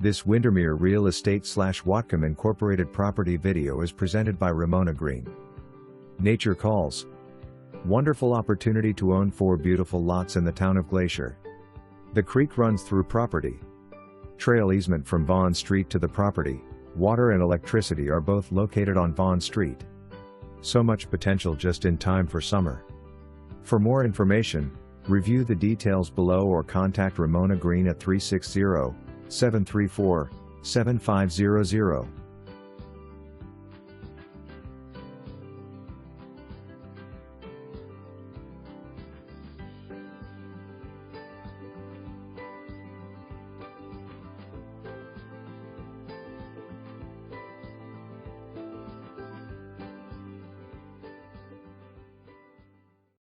This Windermere Real Estate / Whatcom Incorporated property video is presented by Ramona Green. Nature calls. Wonderful opportunity to own 4 beautiful lots in the town of Glacier. The creek runs through property. Trail easement from Vaughn Street to the property. Water and electricity are both located on Vaughn Street. So much potential just in time for summer. For more information, review the details below or contact Ramona Green at 360-734-7500.